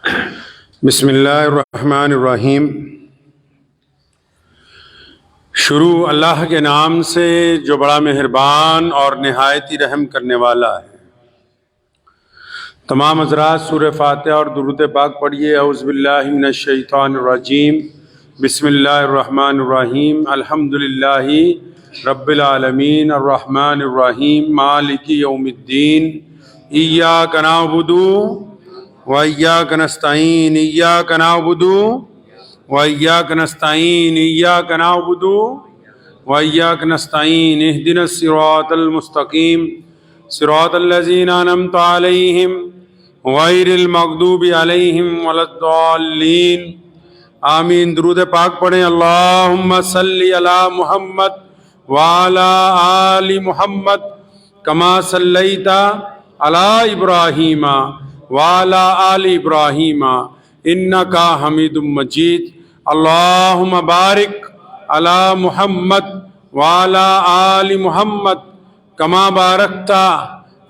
बिस्मिल्लाहिर्रहमानिर्रहीम। शुरू अल्लाह के नाम से जो बड़ा मेहरबान और निहायती रहम करने वाला है। तमाम हज़रात सूरह फातिहा और दुरूद पाक पढ़िए। औज़ु बिल्लाहि मिनश शैतानिर रजीम। बिस्मिल्लाहिर्रहमानिर्रहीम। अल्हम्दुलिल्लाहि रब्बिल आलमीन अर्रहमानिर रहीम मालिकि यौमिद्दीन। इय्याका नअबुदु व इय्याका नस्तईन। इय्याका नअबुदु व इय्याका नस्तईन। इय्याका नअबुदु व इय्याका नस्तईन। इहदिनस सिरातल मुस्तकीम सिरातल लज़ीना अनअमता अलैहिम गैरिल मग़दूबि अलैहिम वलद्दाल्लीन। आमीन। दुरूद पाक पढ़ें। अल्लाहुम्मा सल्लि अला मुहम्मद व अला आलि मुहम्मद कमा सल्लैता अला इब्राहीमा व अला आलि इब्राहीमा इन्नका हमीदुम मजीद। अल्लाहुम्मा बारिक अला मुहम्मद व अला आलि मुहम्मद कमा बारकता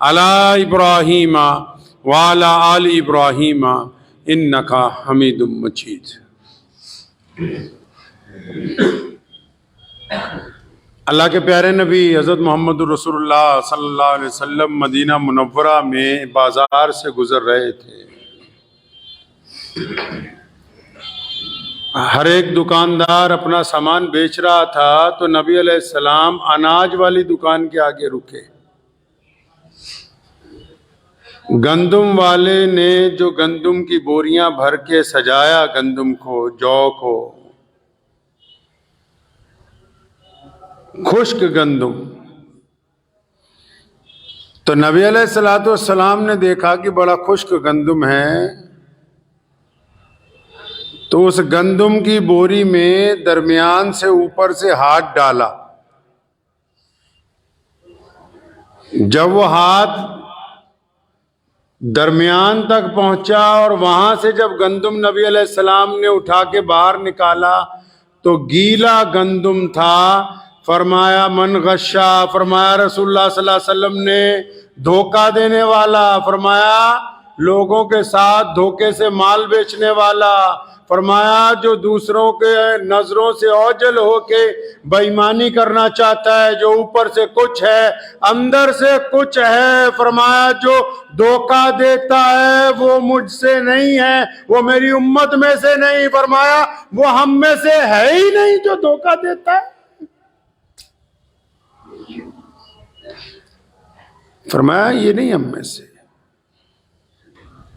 अला इब्राहीमा व अला आलि इब्राहीमा इन्नका हमीदुम मजीद। अल्लाह के प्यारे नबी हज़रत मोहम्मद रसूलुल्लाह सल्लल्लाहु अलैहि वसल्लम मदीना मुनव्वरा में बाजार से गुजर रहे थे। हर एक दुकानदार अपना सामान बेच रहा था तो नबी अलैहिस्सलाम अनाज वाली दुकान के आगे रुके। गंदुम वाले ने जो गंदुम की बोरियां भर के सजाया, गंदुम को, जौ को, खुश्क गंदुम, तो नबी अलैहिस्सलाम ने देखा कि बड़ा खुश्क गंदुम है, तो उस गंदुम की बोरी में दरमियान से ऊपर से हाथ डाला। जब वो हाथ दरमियान तक पहुंचा और वहां से जब गंदुम नबी अलैहिस्सलाम ने उठा के बाहर निकाला तो गीला गंदुम था। फरमाया मन गश्शा, फरमाया रसूलुल्लाह सल्लल्लाहु अलैहि वसल्लम ने धोखा देने वाला, फरमाया लोगों के साथ धोखे से माल बेचने वाला, फरमाया जो दूसरों के नजरों से ओझल होके बेईमानी करना चाहता है, जो ऊपर से कुछ है अंदर से कुछ है, फरमाया जो धोखा देता है वो मुझसे नहीं है, वो मेरी उम्मत में से नहीं, फरमाया वो हम में से है ही नहीं जो धोखा देता है। फरमाया ये नहीं हम में से।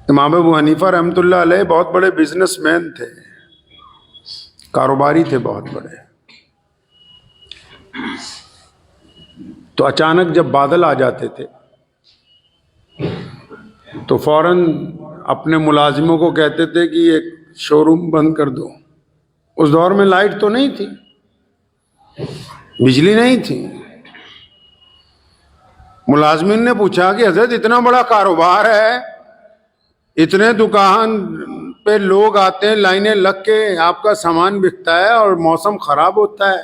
इमाम अबू हनीफा रहमतुल्लाह अलैह बहुत बड़े बिजनेसमैन थे, कारोबारी थे बहुत बड़े। तो अचानक जब बादल आ जाते थे तो फौरन अपने मुलाजिमों को कहते थे कि एक शोरूम बंद कर दो। उस दौर में लाइट तो नहीं थी, बिजली नहीं थी। मुलाजिमिन ने पूछा कि हजरत इतना बड़ा कारोबार है, इतने दुकान पे लोग आते हैं, लाइनें लग के आपका सामान बिकता है और मौसम खराब होता है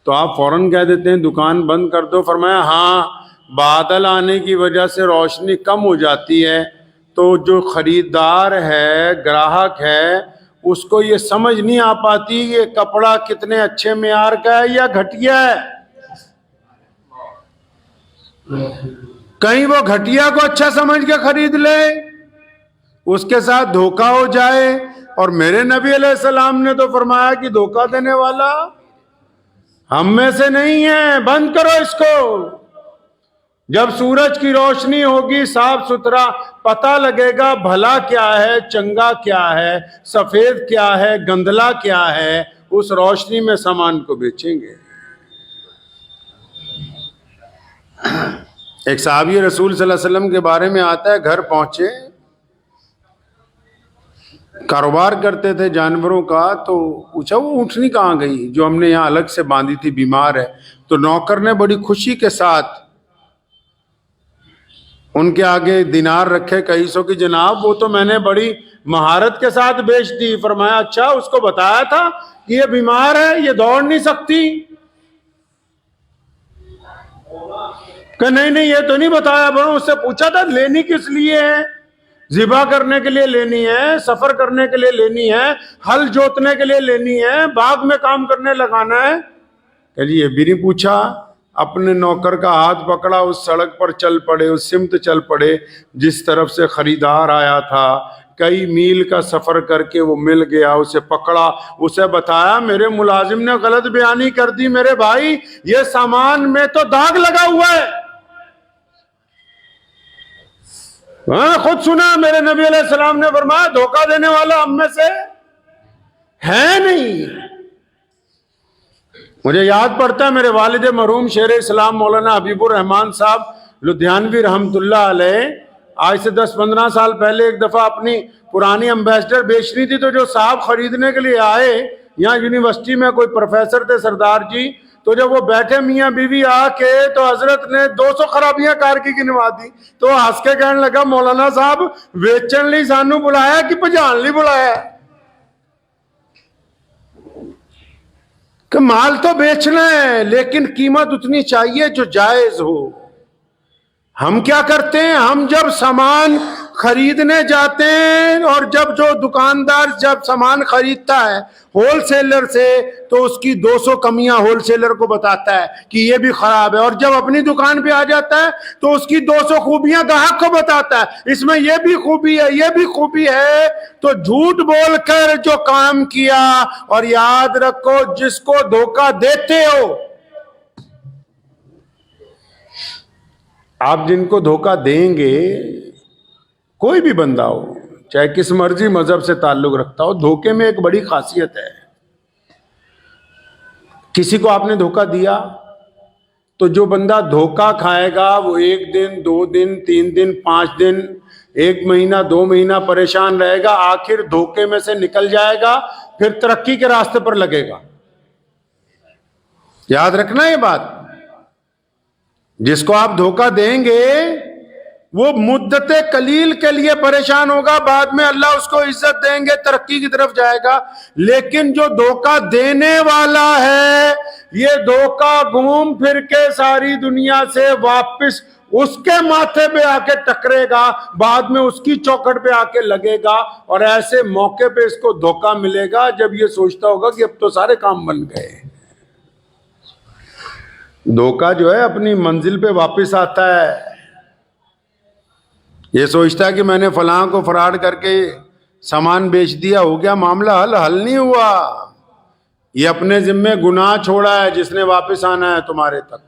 तो आप फौरन कह देते हैं दुकान बंद कर दो। फरमाया हाँ, बादल आने की वजह से रोशनी कम हो जाती है तो जो खरीदार है, ग्राहक है, उसको ये समझ नहीं आ पाती ये कपड़ा कितने अच्छे मेयार का है या घटिया है। कहीं वो घटिया को अच्छा समझ के खरीद ले, उसके साथ धोखा हो जाए। और मेरे नबी अलैहिस्सलाम ने तो फरमाया कि धोखा देने वाला हम में से नहीं है, बंद करो इसको। जब सूरज की रोशनी होगी, साफ सुथरा पता लगेगा भला क्या है, चंगा क्या है, सफेद क्या है, गंदला क्या है, उस रोशनी में सामान को बेचेंगे। एक साहबी रसूल सल्लल्लाहु अलैहि वसल्लम के बारे में आता है, घर पहुंचे, कारोबार करते थे जानवरों का, तो पूछा वो ऊँटनी कहाँ गई जो हमने यहाँ अलग से बांधी थी, बीमार है। तो नौकर ने बड़ी खुशी के साथ उनके आगे दिनार रखे, कई सौ की, जनाब वो तो मैंने बड़ी महारत के साथ बेच दी। फरमाया अच्छा, उसको बताया था कि ये बीमार है, ये दौड़ नहीं सकती? नहीं नहीं ये तो नहीं बताया। बड़ों उससे पूछा था लेनी किस लिए है? ज़िबा करने के लिए लेनी है, सफर करने के लिए लेनी है, हल जोतने के लिए लेनी है, बाग में काम करने लगाना है। कह ये भी नहीं पूछा। अपने नौकर का हाथ पकड़ा, उस सड़क पर चल पड़े, उस सिमत चल पड़े जिस तरफ से खरीदार आया था। कई मील का सफर करके वो मिल गया, उसे पकड़ा, उसे बताया मेरे मुलाजिम ने गलत बयानी कर दी मेरे भाई, ये सामान में तो दाग लगा हुआ है। खुद सुना मेरे नबी अलैहिस्सलाम ने फरमाया धोखा देने वाला हम में से है नहीं। मुझे याद पड़ता है मेरे वालिद मरहूम शेर इस्लाम मौलाना हबीबुर रहमान साहब लुधियानवी रहमतुल्लाह अलैह, आज से 10-15 साल पहले एक दफा अपनी पुरानी एम्बेसडर बेचनी थी, तो जो साहब खरीदने के लिए आए, यहाँ यूनिवर्सिटी में कोई प्रोफेसर थे सरदार जी, तो जब वो बैठे मियाँ बीवी आके, तो हजरत ने 200 खराबियां कार की गिनवा दी। तो हंस के कहने लगा मौलाना साहब बेचन ली सानू बुलाया कि भजान ली बुलाया? कि माल तो बेचना है लेकिन कीमत उतनी चाहिए जो जायज हो। हम क्या करते हैं, हम जब सामान खरीदने जाते हैं और जब जो दुकानदार जब सामान खरीदता है होलसेलर से, तो उसकी 200 कमियां होलसेलर को बताता है कि ये भी खराब है, और जब अपनी दुकान पे आ जाता है तो उसकी 200 खूबियां ग्राहक को बताता है, इसमें ये भी खूबी है, ये भी खूबी है। तो झूठ बोलकर जो काम किया, और याद रखो जिसको धोखा देते हो आप, जिनको धोखा देंगे, कोई भी बंदा हो, चाहे किस मर्जी मजहब से ताल्लुक रखता हो, धोखे में एक बड़ी खासियत है। किसी को आपने धोखा दिया तो जो बंदा धोखा खाएगा वो 1 दिन 2 दिन 3 दिन 5 दिन 1 महीना 2 महीना परेशान रहेगा, आखिर धोखे में से निकल जाएगा, फिर तरक्की के रास्ते पर लगेगा। याद रखना ये बात, जिसको आप धोखा देंगे वो मुद्दते कलील के लिए परेशान होगा, बाद में अल्लाह उसको इज्जत देंगे, तरक्की की तरफ जाएगा। लेकिन जो धोखा देने वाला है, ये धोखा घूम फिर के सारी दुनिया से वापस उसके माथे पे आके टकरेगा, बाद में उसकी चौखट पे आके लगेगा, और ऐसे मौके पे इसको धोखा मिलेगा जब ये सोचता होगा कि अब तो सारे काम बन गए। धोखा जो है अपनी मंजिल पे वापस आता है, ये सोचता है कि मैंने फलां को फराड करके सामान बेच दिया, हो गया मामला हल। हल नहीं हुआ, ये अपने जिम्मे गुनाह छोड़ा है जिसने वापस आना है तुम्हारे तक।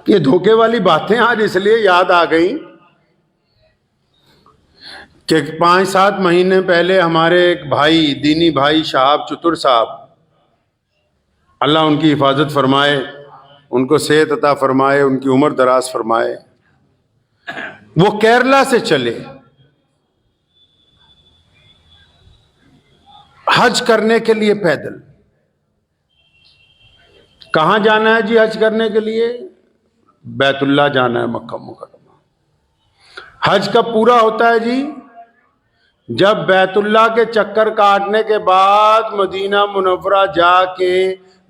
ये धोखे वाली बातें आज इसलिए याद आ गई कि 5-7 महीने पहले हमारे एक भाई, दीनी भाई शहाब चतुर साहब, अल्लाह उनकी हिफाजत फरमाए, उनको सेहत अता फरमाए, उनकी उम्र दराज फरमाए, वो केरला से चले हज करने के लिए पैदल। कहां जाना है जी हज करने के लिए? बैतुल्लाह जाना है, मक्का मुकर्रमा। हज कब पूरा होता है जी? जब बैतुल्लाह के चक्कर काटने के बाद मदीना मुनव्वरा जाके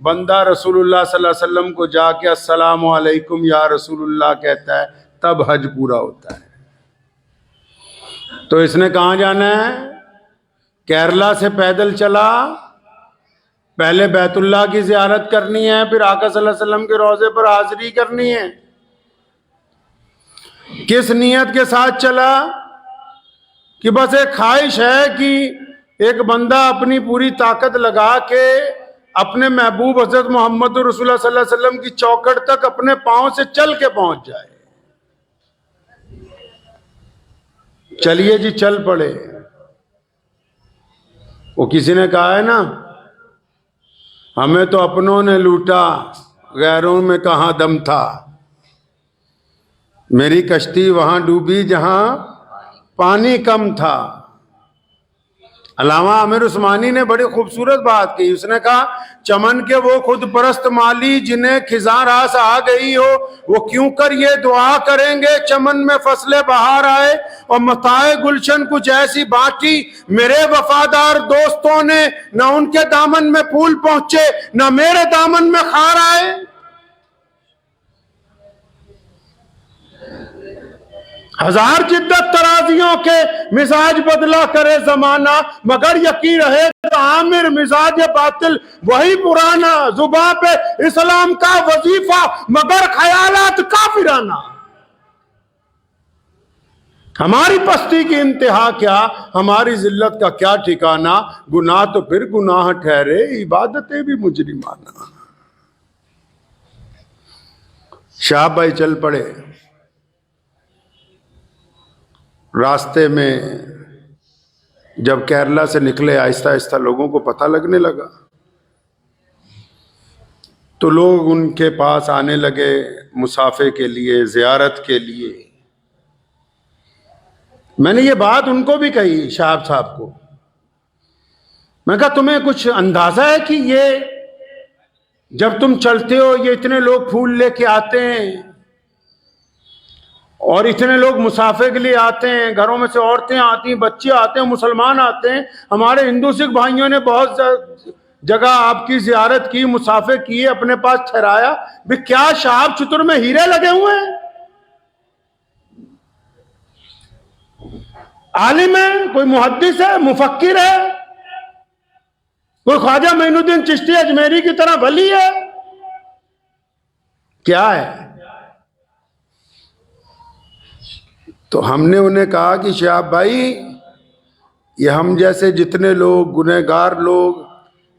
बंदा रसूलुल्लाह सल्लल्लाहु अलैहि वसल्लम को जाके अस्सलामु अलैकुम या रसूलुल्लाह कहता है, तब हज पूरा होता है। तो इसने कहां जाना है? केरला से पैदल चला, पहले बैतुल्लाह की ज़ियारत करनी है, फिर आका सल्लल्लाहु अलैहि वसल्लम के रोज़े पर हाजिरी करनी है। किस नियत के साथ चला? कि बस एक ख्वाहिश है कि एक बंदा अपनी पूरी ताकत लगा के अपने महबूब हजरत मोहम्मद रसूलुल्लाह सल्लल्लाहु अलैहि वसल्लम की चौखट तक अपने पांव से चल के पहुंच जाए। चलिए जी, चल पड़े। वो किसी ने कहा है ना, हमें तो अपनों ने लूटा, गैरों में कहां दम था। मेरी कश्ती वहां डूबी जहां पानी कम था। अल्लामा आमिर उस्मानी ने बड़ी खूबसूरत बात की। उसने कहा, चमन के वो खुद परस्त माली जिन्हें खिज़ां रास आ गई हो, वो क्यों कर ये दुआ करेंगे चमन में फसले बहार आए, और मताए गुलशन कुछ ऐसी बाटी मेरे वफादार दोस्तों ने, न उनके दामन में फूल पहुंचे न मेरे दामन में खार आए। हजार जिद्दत तराजियों के मिजाज बदला करे जमाना, मगर यकीन रहे तो आमिर मिजाज बातिल वही पुराना। जुबां पे इस्लाम का वजीफा मगर ख्यालात काफिराना। हमारी पस्ती की इंतहा क्या, हमारी जिल्लत का क्या ठिकाना। गुनाह तो फिर गुनाह ठहरे, इबादतें भी मुजरिमाना। शाह भाई चल पड़े। रास्ते में जब केरला से निकले, आहिस्ता आहिस्ता लोगों को पता लगने लगा, तो लोग उनके पास आने लगे मुसाफे के लिए, जियारत के लिए। मैंने ये बात उनको भी कही, शाह साहब को। मैं कहा तुम्हें कुछ अंदाजा है कि ये जब तुम चलते हो, ये इतने लोग फूल लेके आते हैं और इतने लोग मुसाफे के लिए आते हैं, घरों में से औरतें आती हैं, बच्चे आते हैं, मुसलमान आते हैं। हमारे हिंदू सिख भाइयों ने बहुत जगह आपकी जियारत की, मुसाफे किए, अपने पास ठहराया। भी क्या शाह चुतुर में हीरे लगे हुए हैं? आलिम है, कोई मुहद्दिस है, मुफक्किर है, कोई ख्वाजा मोइनुद्दीन चिश्ती अजमेरी की तरह वली है? क्या है? तो हमने उन्हें कहा कि शाह भाई, ये हम जैसे जितने लोग गुनहगार लोग,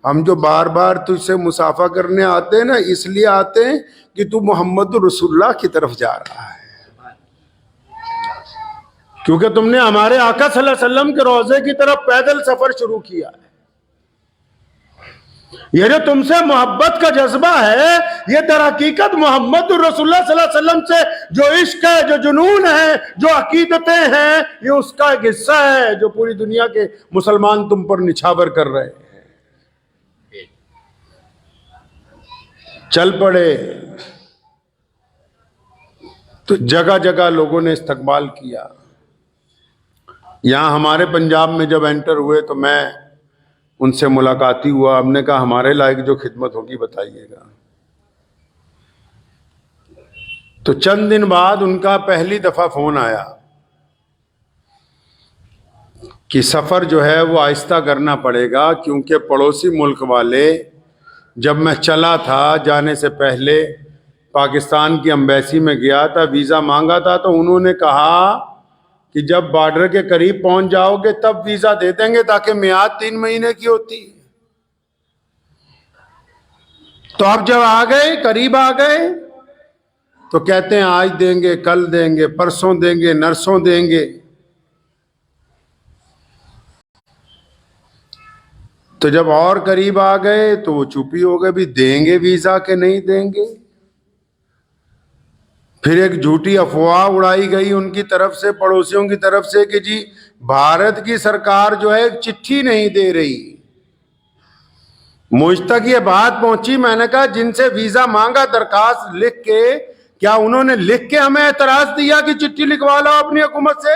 हम जो बार बार तुझसे मुसाफा करने आते हैं ना, इसलिए आते हैं कि तू मोहम्मद रसूलुल्लाह की तरफ जा रहा है, क्योंकि तुमने हमारे आका सल्लल्लाहु अलैहि वसल्लम के रोजे की तरफ पैदल सफर शुरू किया है। ये जो तुमसे मोहब्बत का जज्बा है, ये दर हकीकत मोहम्मद रसूलुल्लाह सल्लल्लाहु अलैहि वसल्लम से जो इश्क है, जो जुनून है, जो अकीदतें हैं, ये उसका एक हिस्सा है जो पूरी दुनिया के मुसलमान तुम पर निछावर कर रहे हैं। चल पड़े। तो जगह जगह लोगों ने इस्तकबाल किया। यहां हमारे पंजाब में जब एंटर हुए तो मैं उनसे मुलाकाती हुआ। हमने कहा हमारे लायक जो खिदमत होगी बताइएगा। तो चंद दिन बाद उनका पहली दफा फोन आया कि सफर जो है वो आहिस्ता करना पड़ेगा, क्योंकि पड़ोसी मुल्क वाले, जब मैं चला था जाने से पहले पाकिस्तान की एम्बेसी में गया था, वीजा मांगा था, तो उन्होंने कहा कि जब बॉर्डर के करीब पहुंच जाओगे तब वीजा दे देंगे, ताकि मियाद 3 महीने की होती। तो अब जब आ गए, करीब आ गए, तो कहते हैं आज देंगे, कल देंगे, परसों देंगे, नरसों देंगे। तो जब और करीब आ गए तो वो चुप ही हो गए, भी देंगे वीजा के नहीं देंगे। फिर एक झूठी अफवाह उड़ाई गई उनकी तरफ से, पड़ोसियों की तरफ से, कि जी भारत की सरकार जो है चिट्ठी नहीं दे रही। मुझ तक ये बात पहुंची। मैंने कहा जिनसे वीजा मांगा दरखास्त लिख के, क्या उन्होंने लिख के हमें एतराज दिया कि चिट्ठी लिखवा लो अपनी हुकूमत से?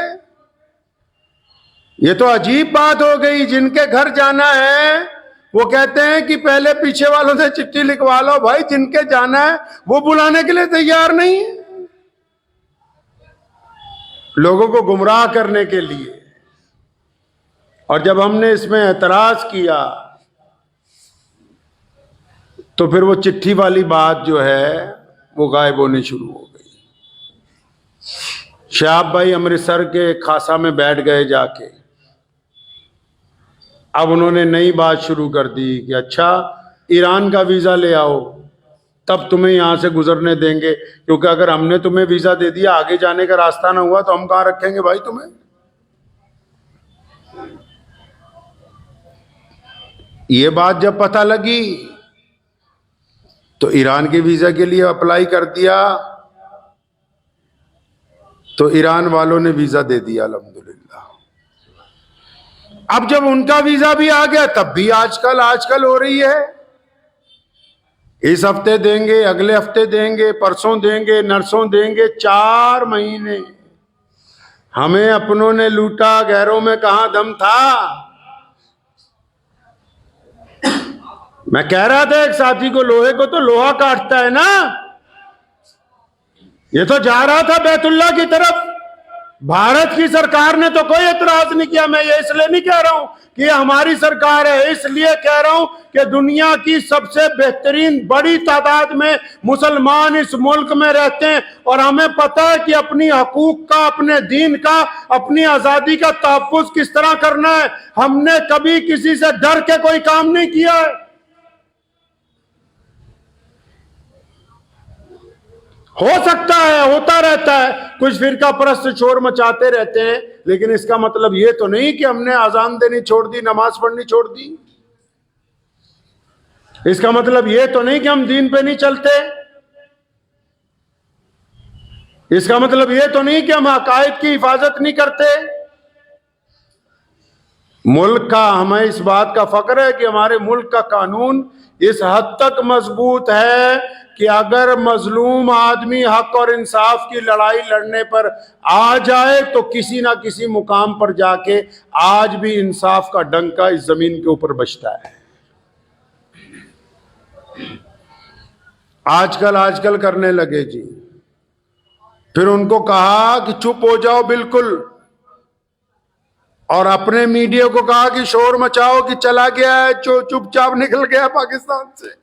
ये तो अजीब बात हो गई। जिनके घर जाना है वो कहते हैं कि पहले पीछे वालों से चिट्ठी लिखवा लो। भाई जिनके जाना है वो बुलाने के लिए तैयार नहीं है, लोगों को गुमराह करने के लिए। और जब हमने इसमें एतराज किया तो फिर वो चिट्ठी वाली बात जो है वो गायब होनी शुरू हो गई। शहाब भाई अमृतसर के खासा में बैठ गए जाके। अब उन्होंने नई बात शुरू कर दी कि अच्छा ईरान का वीजा ले आओ, तब तुम्हें यहां से गुजरने देंगे, क्योंकि अगर हमने तुम्हें वीजा दे दिया, आगे जाने का रास्ता ना हुआ तो हम कहां रखेंगे भाई तुम्हें। ये बात जब पता लगी तो ईरान के वीजा के लिए अप्लाई कर दिया, तो ईरान वालों ने वीजा दे दिया अल्हम्दुलिल्लाह। अब जब उनका वीजा भी आ गया तब भी आजकल हो रही है, इस हफ्ते देंगे, अगले हफ्ते देंगे, परसों देंगे, नरसों देंगे। 4 महीने हमें अपनों ने लूटा, गैरों में कहां दम था। मैं कह रहा था एक साथी को, लोहे को तो लोहा काटता है ना। ये तो जा रहा था बैतुल्लाह की तरफ, भारत की सरकार ने तो कोई एतराज नहीं किया। मैं ये इसलिए नहीं कह रहा हूं कि ये हमारी सरकार है, इसलिए कह रहा हूं कि दुनिया की सबसे बेहतरीन बड़ी तादाद में मुसलमान इस मुल्क में रहते हैं और हमें पता है कि अपनी हकूक का, अपने दीन का, अपनी आजादी का तहफ्फुज किस तरह करना है। हमने कभी किसी से डर के कोई काम नहीं किया है। हो सकता है, होता रहता है, कुछ फिरका परस्त शोर मचाते रहते हैं, लेकिन इसका मतलब ये तो नहीं कि हमने अजान देनी छोड़ दी, नमाज पढ़नी छोड़ दी। इसका मतलब ये तो नहीं कि हम दीन पे नहीं चलते। इसका मतलब ये तो नहीं कि हम अकायद की हिफाजत नहीं करते। मुल्क का, हमें इस बात का फख्र है कि हमारे मुल्क का कानून इस हद तक मजबूत है कि अगर मजलूम आदमी हक और इंसाफ की लड़ाई लड़ने पर आ जाए तो किसी ना किसी मुकाम पर जाके आज भी इंसाफ का डंका इस जमीन के ऊपर बजता है। आजकल करने लगे जी। फिर उनको कहा कि चुप हो जाओ बिल्कुल, और अपने मीडिया को कहा कि शोर मचाओ कि चला गया है, चुपचाप निकल गया पाकिस्तान से।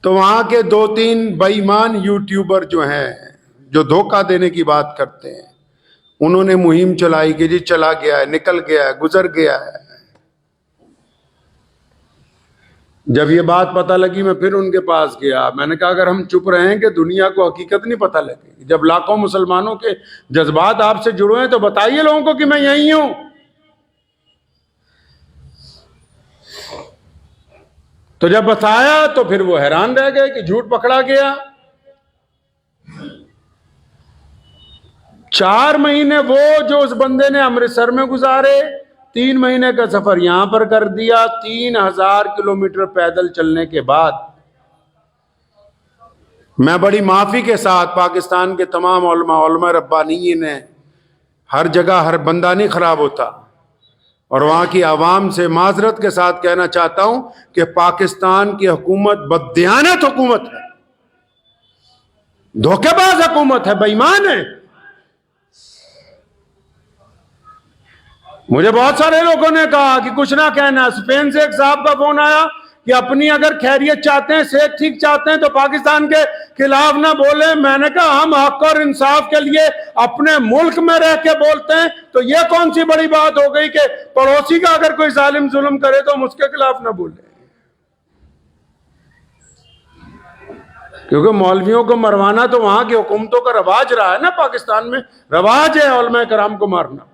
तो वहां के 2-3 बेईमान यूट्यूबर जो हैं, जो धोखा देने की बात करते हैं, उन्होंने मुहिम चलाई कि जी चला गया है, निकल गया है, गुजर गया है। जब ये बात पता लगी मैं फिर उनके पास गया। मैंने कहा अगर हम चुप रहेंगे दुनिया को हकीकत नहीं पता लगेगी। जब लाखों मुसलमानों के जज्बात आपसे जुड़े हैं तो बताइए लोगों को कि मैं यहीं हूं। तो जब बताया तो फिर वो हैरान रह गए कि झूठ पकड़ा गया। 4 महीने वो जो उस बंदे ने अमृतसर में गुजारे, 3 महीने का सफर यहां पर कर दिया, 3000 किलोमीटर पैदल चलने के बाद मैं बड़ी माफी के साथ पाकिस्तान के तमाम उलमा रब्बानीयीन ने, हर जगह हर बंदा नहीं खराब होता, और वहां की आवाम से माजरत के साथ कहना चाहता हूं कि पाकिस्तान की हुकूमत बददियानत हुकूमत है, धोखेबाज हुकूमत है, बेईमान है। मुझे बहुत सारे लोगों ने कहा कि कुछ ना कहना। स्पेन से एक साहब का फोन आया कि अपनी अगर खैरियत चाहते हैं, सेहत ठीक चाहते हैं तो पाकिस्तान के खिलाफ ना बोले। मैंने कहा हम हक और इंसाफ के लिए अपने मुल्क में रह के बोलते हैं, तो ये कौन सी बड़ी बात हो गई कि पड़ोसी का अगर कोई जालिम जुल्म करे तो हम उसके खिलाफ ना बोले। क्योंकि मौलवियों को मरवाना तो वहां की हुकूमतों का रवाज रहा है ना, पाकिस्तान में रवाज है उलमा कराम को मारना।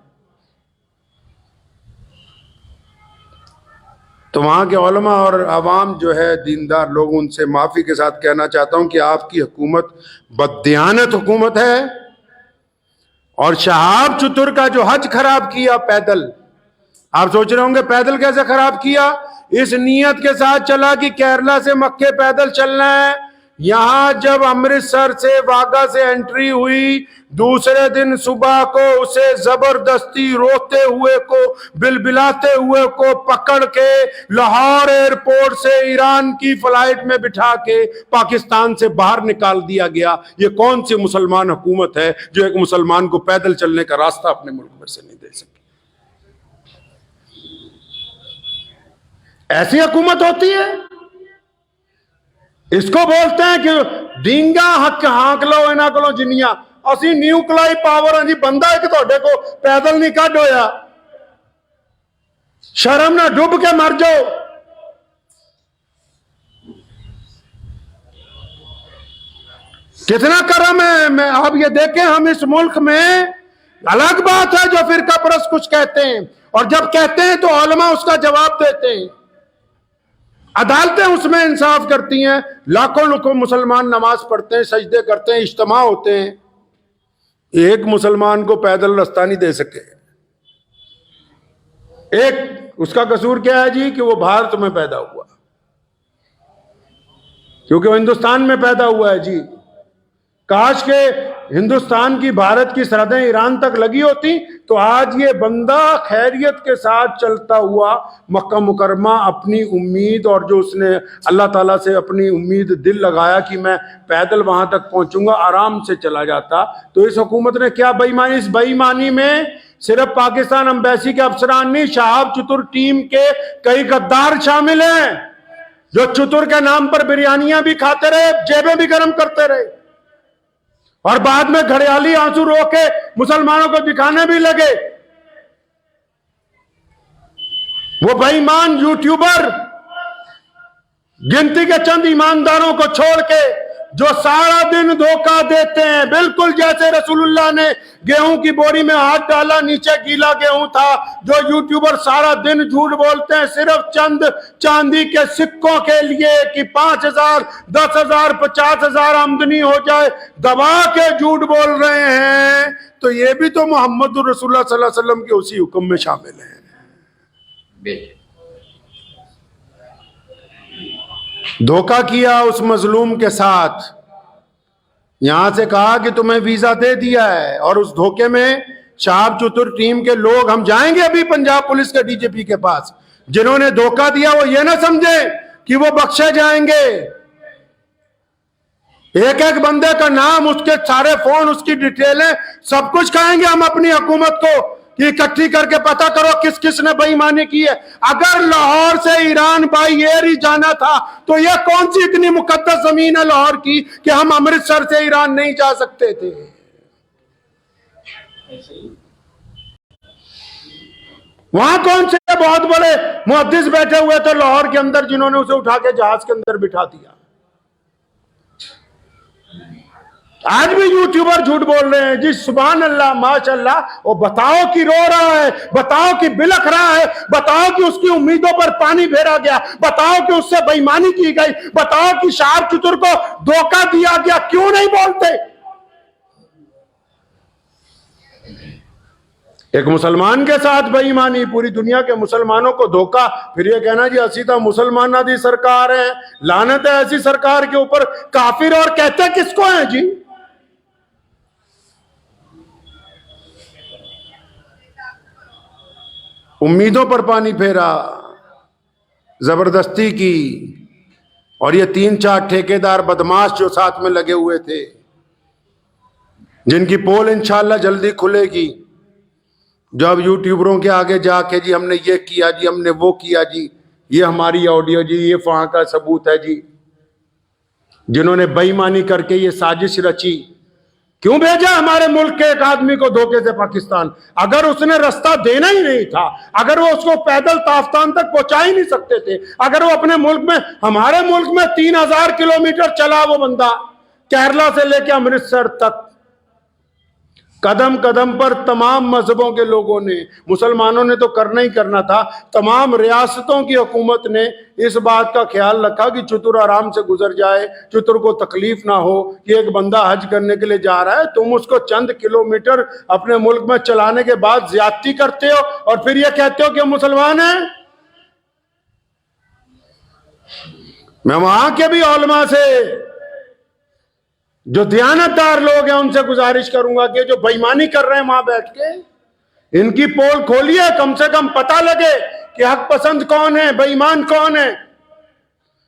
तो वहां के उलमा और अवाम जो है दीनदार लोग, उनसे माफी के साथ कहना चाहता हूं कि आपकी हुकूमत बददियानत हुकूमत है। और शहाब चतुर का जो हज खराब किया पैदल, आप सोच रहे होंगे पैदल कैसे खराब किया। इस नीयत के साथ चला कि केरला से मक्के पैदल चलना है। यहां जब अमृतसर से वाघा से एंट्री हुई, दूसरे दिन सुबह को उसे जबरदस्ती रोते हुए को, बिलबिलाते हुए को पकड़ के लाहौर एयरपोर्ट से ईरान की फ्लाइट में बिठा के पाकिस्तान से बाहर निकाल दिया गया। ये कौन सी मुसलमान हुकूमत है जो एक मुसलमान को पैदल चलने का रास्ता अपने मुल्क में से नहीं दे सकी। ऐसी हुकूमत होती है। इसको बोलते हैं कि डींगा हक हाँक लो इना को जिन्निया, असी न्यूक्लियर पावर हैं जी, बंदा एक तुहाडे को पैदल नहीं कढ होया। शर्म ना डूब के मर जाओ। कितना करम है। मैं आप ये देखें, हम इस मुल्क में, अलग बात है जो फिरका परस्त कुछ कहते हैं, और जब कहते हैं तो उलमा उसका जवाब देते हैं, अदालतें उसमें इंसाफ करती हैं, लाखों मुसलमान नमाज पढ़ते हैं, सजदे करते हैं, इज्तिमा होते हैं, एक मुसलमान को पैदल रास्ता नहीं दे सके। एक उसका कसूर क्या है जी कि वो भारत में पैदा हुआ, क्योंकि वो हिंदुस्तान में पैदा हुआ है जी। काश के हिंदुस्तान की, भारत की सरहदें ईरान तक लगी होती तो आज ये बंदा खैरियत के साथ चलता हुआ मक्का मुकरमा अपनी उम्मीद, और जो उसने अल्लाह ताला से अपनी उम्मीद दिल लगाया कि मैं पैदल वहां तक पहुंचूंगा, आराम से चला जाता। तो इस हुकूमत ने क्या बेईमानी, इस बेईमानी में सिर्फ पाकिस्तान एम्बेसी के अफसरान नहीं, शहाब चतुर टीम के कई गद्दार शामिल हैं, जो चतुर के नाम पर बिरयानियां भी खाते रहे, जेबें भी गर्म करते रहे, और बाद में घड़ियाली आंसू रो के मुसलमानों को दिखाने भी लगे। वो बेईमान यूट्यूबर गिनती के चंद ईमानदारों को छोड़ के जो सारा दिन धोखा देते हैं, बिल्कुल जैसे रसूलुल्लाह ने गेहूं की बोरी में हाथ डाला, नीचे गीला गेहूं था, जो यूट्यूबर सारा दिन झूठ बोलते हैं सिर्फ चंद चांदी के सिक्कों के लिए कि 5,000, 10,000, 50,000 आमदनी हो जाए, दबा के झूठ बोल रहे हैं, तो ये भी तो मोहम्मद रसूलुल्लाह सल्लल्लाहु अलैहि वसल्लम के उसी हुक्म में शामिल है। धोखा किया उस मजलूम के साथ, यहां से कहा कि तुम्हें वीजा दे दिया है, और उस धोखे में शहाब चतुर टीम के लोग, हम जाएंगे अभी पंजाब पुलिस के डीजीपी के पास, जिन्होंने धोखा दिया वो ये ना समझे कि वो बख्शे जाएंगे। एक एक बंदे का नाम, उसके सारे फोन, उसकी डिटेलें, सब कुछ कहेंगे हम अपनी हुकूमत को कि इकट्ठी करके पता करो किस किस ने बेईमानी की है। अगर लाहौर से ईरान बाई एयर ही जाना था तो यह कौन सी इतनी मुकद्दस जमीन है लाहौर की कि हम अमृतसर से ईरान नहीं जा सकते थे। वहां कौन से बहुत बड़े मुहद्दिस बैठे हुए थे लाहौर के अंदर जिन्होंने उसे उठा के जहाज के अंदर बिठा दिया। आज भी यूट्यूबर झूठ बोल रहे हैं जी, सुभान अल्लाह माशाअल्लाह, वो बताओ कि रो रहा है, बताओ कि बिलख रहा है, बताओ कि उसकी उम्मीदों पर पानी फेरा गया, बताओ कि उससे बेईमानी की गई, बताओ कि शहाब चतुर को धोखा दिया गया, क्यों नहीं बोलते। एक मुसलमान के साथ बेईमानी, पूरी दुनिया के मुसलमानों को धोखा, फिर ये कहना जी असी तो मुसलमाना दी सरकार है, लानत है ऐसी सरकार के ऊपर। काफिर और कहते किसको है जी? उम्मीदों पर पानी फेरा, जबरदस्ती की, और ये 3-4 ठेकेदार बदमाश जो साथ में लगे हुए थे, जिनकी पोल इंशाल्लाह जल्दी खुलेगी, जब यूट्यूबरों के आगे जाके जी हमने ये किया जी, हमने वो किया जी, ये हमारी ऑडियो जी, ये वहां का सबूत है जी, जिन्होंने बेईमानी करके ये साजिश रची। क्यों भेजा हमारे मुल्क के एक आदमी को धोखे से पाकिस्तान? अगर उसने रास्ता देना ही नहीं था, अगर वो उसको पैदल ताफ्तान तक पहुंचा ही नहीं सकते थे, अगर वो अपने मुल्क में, हमारे मुल्क में 3,000 किलोमीटर चला वो बंदा, केरला से लेकर अमृतसर तक, कदम कदम पर तमाम मजहबों के लोगों ने, मुसलमानों ने तो करना ही करना था, तमाम रियासतों की हुकूमत ने इस बात का ख्याल रखा कि चतुर आराम से गुजर जाए, चतुर को तकलीफ ना हो कि एक बंदा हज करने के लिए जा रहा है, तुम उसको चंद किलोमीटर अपने मुल्क में चलाने के बाद ज्यादती करते हो और फिर यह कहते हो कि हम मुसलमान हैं। मैं वहां के भी उलमा से, जो दयानतदार लोग हैं, उनसे गुजारिश करूंगा कि जो बेईमानी कर रहे हैं वहां बैठ के, इनकी पोल खोलिए, कम से कम पता लगे कि हक पसंद कौन है, बेईमान कौन है।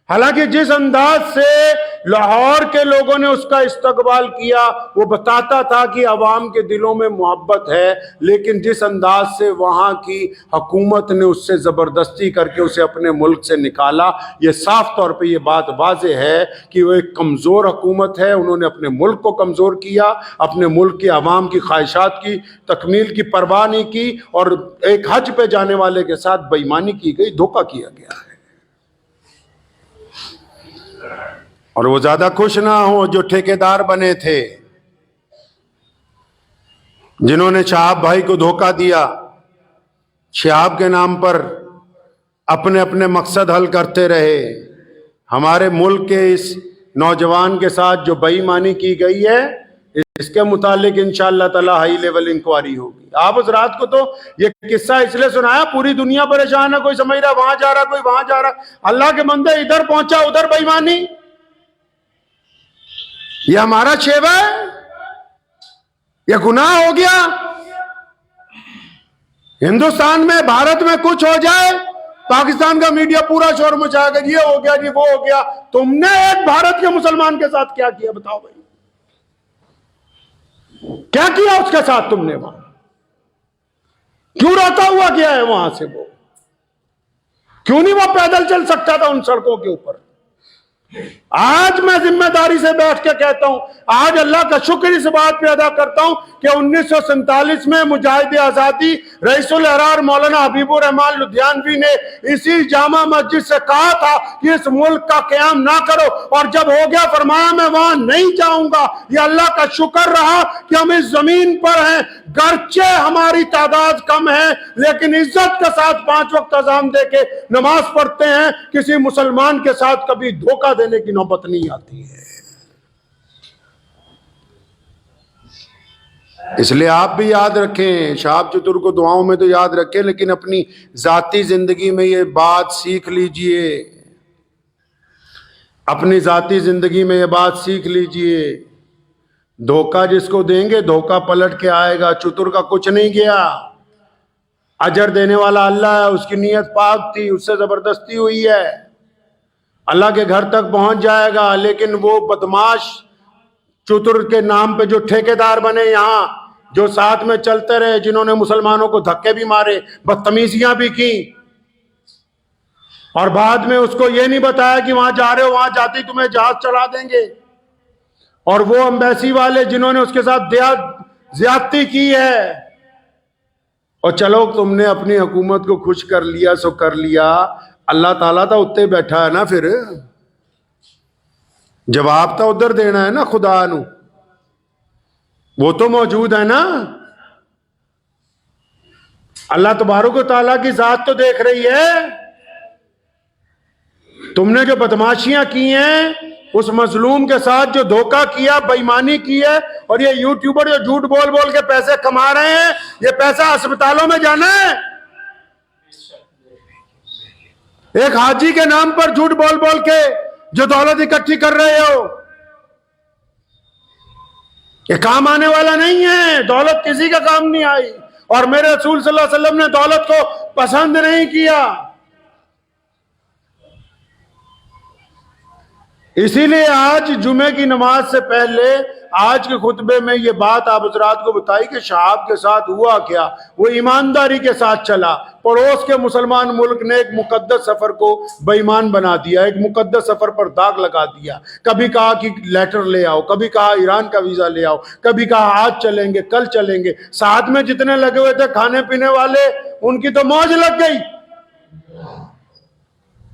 हालांकि जिस अंदाज से लाहौर के लोगों ने उसका इस्तकबाल किया वो बताता था कि अवाम के दिलों में मोहब्बत है, लेकिन जिस अंदाज से वहां की हुकूमत ने उससे जबरदस्ती करके उसे अपने मुल्क से निकाला, ये साफ तौर पे ये बात वाज़ेह है कि वो एक कमज़ोर हुकूमत है। उन्होंने अपने मुल्क को कमज़ोर किया, अपने मुल्क के अवाम की ख्वाहिशात की तकमील की परवाह नहीं की, और एक हज पे जाने वाले के साथ बेईमानी की गई, धोखा किया गया है। और वो ज्यादा खुश ना हो जो ठेकेदार बने थे, जिन्होंने शहाब भाई को धोखा दिया, शहाब के नाम पर अपने अपने मकसद हल करते रहे। हमारे मुल्क के इस नौजवान के साथ जो बेईमानी की गई है, इसके मुतालिक इंशाअल्लाह ताला हाई लेवल इंक्वायरी होगी। आप उस रात को तो ये किस्सा इसलिए सुनाया, पूरी दुनिया परेशान है, कोई समझ रहा वहां जा रहा, कोई वहां जा रहा। अल्लाह के बंदे, इधर पहुंचा उधर बेईमानी। ये हमारा शेवा है? यह गुनाह हो गया? हिंदुस्तान में, भारत में कुछ हो जाए, पाकिस्तान का मीडिया पूरा शोर मचाएगा, ये हो गया जी, वो हो गया। तुमने एक भारत के मुसलमान के साथ क्या किया बताओ भाई? क्या किया उसके साथ तुमने? वहां क्यों रोता हुआ गया है वहां से? वो क्यों नहीं वो पैदल चल सकता था उन सड़कों के ऊपर? आज मैं जिम्मेदारी से बैठ के कहता हूं, आज अल्लाह का शुक्र इस बात पे अदा करता हूं कि 1947 में मुजाहिद आजादी रईसुल अहरार मौलाना हबीबुर रहमान लुधियानवी ने इसी जामा मस्जिद से कहा था कि इस मुल्क का क़याम ना करो, और जब हो गया फरमाया मैं वहां नहीं जाऊंगा। ये अल्लाह का शुक्र रहा कि हम इस जमीन पर हैं, गर्चे हमारी तादाद कम है लेकिन इज्जत के साथ 5 वक्त अज़ान दे के नमाज पढ़ते हैं। किसी मुसलमान के साथ कभी धोखा देने की नौबत नहीं आती है। इसलिए आप भी याद रखें, शहाब चतुर को दुआओं में तो याद रखें, लेकिन अपनी जाती जिंदगी में ये बात सीख लीजिए। अपनी जाती जिंदगी में ये बात सीख लीजिए, धोखा जिसको देंगे धोखा पलट के आएगा। चतुर का कुछ नहीं गया, अजर देने वाला अल्लाह है, उसकी नीयत पाक थी, उससे जबरदस्ती हुई है, अल्लाह के घर तक पहुंच जाएगा। लेकिन वो बदमाश चतुर के नाम पे जो ठेकेदार बने यहां, जो साथ में चलते रहे, जिन्होंने मुसलमानों को धक्के भी मारे, बदतमीजियां भी की, और बाद में उसको ये नहीं बताया कि वहां जा रहे हो, वहां जाते ही तुम्हें जहाज चढ़ा देंगे। और वो एम्बेसी वाले जिन्होंने उसके साथ ज्यादती की है, और चलो तुमने अपनी हुकूमत को खुश कर लिया सो कर लिया, अल्लाह ताला तो उत्ते बैठा है ना, फिर जवाब तो उधर देना है ना, खुदा नू वो तो मौजूद है ना। अल्लाह तबारक व तआला की जात तो देख रही है। तुमने जो बदमाशियां की हैं, उस मजलूम के साथ जो धोखा किया, बेईमानी की है, और ये यूट्यूबर जो झूठ बोल बोल के पैसे कमा रहे हैं, ये पैसा अस्पतालों में जाना है। एक हाजी के नाम पर झूठ बोल बोल के जो दौलत इकट्ठी कर रहे हो, ये काम आने वाला नहीं है। दौलत किसी का काम नहीं आई, और मेरे रसूल सल्लल्लाहु अलैहि वसल्लम ने दौलत को पसंद नहीं किया। इसीलिए आज जुमे की नमाज से पहले आज के खुतबे में ये बात आप हज़रात को बताई कि शहाब के साथ हुआ क्या। वो ईमानदारी के साथ चला। पड़ोस के मुसलमान मुल्क ने एक मुकद्दस सफर को बेईमान बना दिया, एक मुकद्दस सफर पर दाग लगा दिया। कभी कहा कि लेटर ले आओ, कभी कहा ईरान का वीजा ले आओ, कभी कहा आज चलेंगे कल चलेंगे। साथ में जितने लगे हुए थे खाने पीने वाले, उनकी तो मौज लग गई,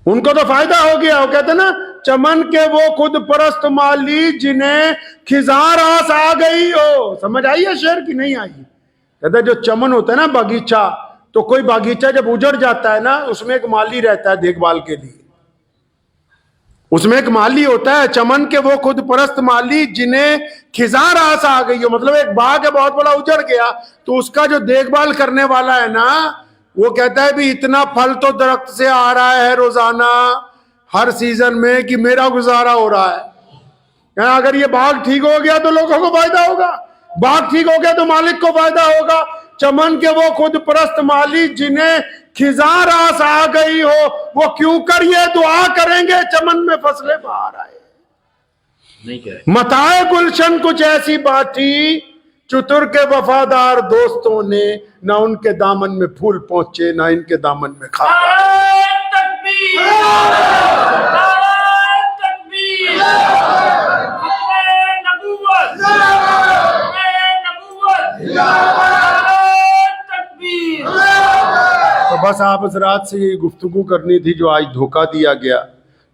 उनको तो फायदा हो गया। वो कहते ना, चमन के वो खुद परस्त माली जिन्हें खिजार आस आ गई हो। समझ आई है शेर की नहीं आई? कहते जो चमन होता है ना, बागीचा, तो कोई बागीचा जब उजड़ जाता है ना, उसमें एक माली रहता है देखभाल के लिए, उसमें एक माली होता है। चमन के वो खुद परस्त माली जिन्हें खिजार आस आ गई हो, मतलब एक बाग है बहुत बड़ा, उजड़ गया, तो उसका जो देखभाल करने वाला है ना, वो कहता है भी इतना फल तो दरख्त से आ रहा है रोजाना हर सीजन में कि मेरा गुजारा हो रहा है। अगर ये बाग ठीक हो गया तो लोगों को फायदा होगा, बाग ठीक हो गया तो मालिक को फायदा होगा। चमन के वो खुद परस्त माली जिन्हें खिजार आस आ गई हो, वो क्यों कर ये दुआ करेंगे चमन में फसलें बाहर आए। मताए गुलशन कुछ ऐसी बाटी, चतुर के वफादार दोस्तों ने ना उनके दामन में फूल पहुंचे ना इनके दामन में खा। तो बस आप हज़रात से ये गुफ्तगू करनी थी जो आज धोखा दिया गया।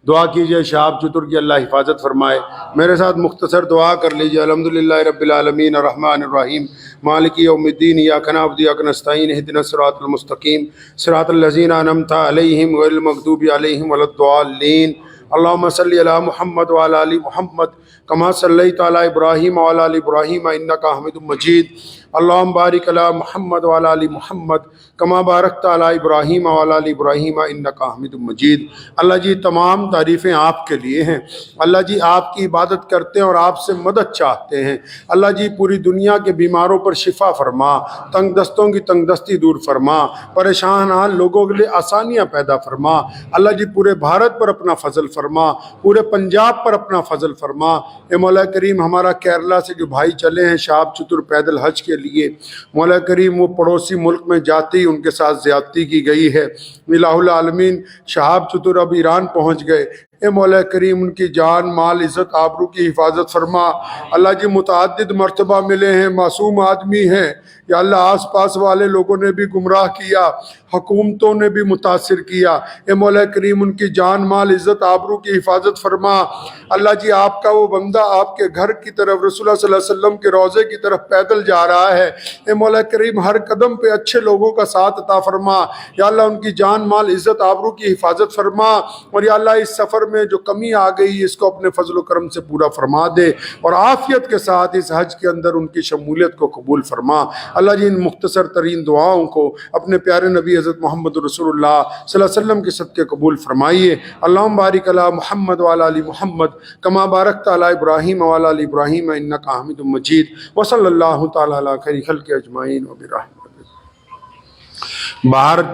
दुआ कीजिए शहाब चतुर की अल्लाह हिफाजत फरमाए। मेरे साथ मुख्तसर दुआ कर लीजिए। अल्हम्दुलिल्लाहि रब्बिल आलमीन अर्रहमानिर रहीम मालिकी यौमिद्दीन इय्याका नअबुदु व इय्याका नस्तईन इहदिनस सिरातल मुस्तकीम सिरातल लज़ीना अनअमता अलैहिम गैरिल मग़दूबि अलैहिम वलद्दाल्लीन। अल्लाहुम्मा सल्लि अला मुहम्मद व अला आलि मुहम्मद कमा सल्लैता अला इब्राहीम व अला आलि इब्राहीम इन्नका हमीदुम मजीद। अल्लाहुम्मा बारिक अला मुहम्मद व अला आलि मुहम्मद कमा बारकता अला इब्राहीम व अला आलि इब्राहीम इन्नका हमीदुम मजीद। अल्लाह जी तमाम तारीफ़ें आपके लिए हैं। अल्लाह जी आपकी इबादत करते हैं और आपसे मदद चाहते हैं। अल्लाह जी पूरी दुनिया के बीमारों पर शिफा फरमा, तंग दस्तों की तंग दस्ती दूर फरमा, परेशान हाल लोगों के लिए आसानियाँ पैदा फरमा। अल्लाह जी पूरे भारत पर अपना फजल फरमा, पूरे पंजाब पर अपना फजल फरमा। ए मौला करीम हमारा केरला से जो भाई चले हैं शाहब चतुर पैदल हज के लिए, मौला करीम वो पड़ोसी मुल्क में जाते ही उनके साथ ज़्यादती की गई है। इलाहुल आलमीन शहाब चतुर अब ईरान पहुँच गए। ए मौला करीम उनकी जान माल इज़्ज़त आबरू की हिफाजत फरमा। अल्लाह जी मुतअद्दिद मर्तबा मिले हैं, मासूम आदमी हैं। या अल्लाह आस पास वाले लोगों ने भी गुमराह किया, हुकूमतों ने भी मुतासिर किया। ए मौला करीम उनकी जान माल इज़्ज़त आबरू की हिफाजत फरमा। अल्लाह जी आपका वो बंदा आपके घर की तरफ रसूलुल्लाह सल्लल्लाहु अलैहि वसल्लम के रोज़े की तरफ पैदल जा रहा है। ए मौला करीम हर कदम पे अच्छे लोगों का साथ अता फरमा। या अल्लाह उनकी जान माल इज़्ज़त आबरू की हिफाजत फरमा। और या अल्लाह इस सफ़र में जो कमी आ गई इसको अपने फजल करम से पूरा फरमा दे और आफियत के साथ इस हज के अंदर उनकी शमूलियत को कबूल फरमा। अल्लाह जी इन मुख्तसर तरीन दुआओं को अपने प्यारे नबी हज़रत मोहम्मद रसूलुल्लाह सल्लल्लाहु अलैहि वसल्लम के सदक़े कबूल फरमाइए। अल्लाहुम्मा बारिक अला मुहम्मद व अला आलि मुहम्मद कमा बारकता अला इब्राहीम व अला आलि इब्राहीम इन्नका हमीदुम मजीद। व सल्लल्लाहु तआला अला खैरि खल्क़ि अजमाइन व बिरहमतिहि। भारत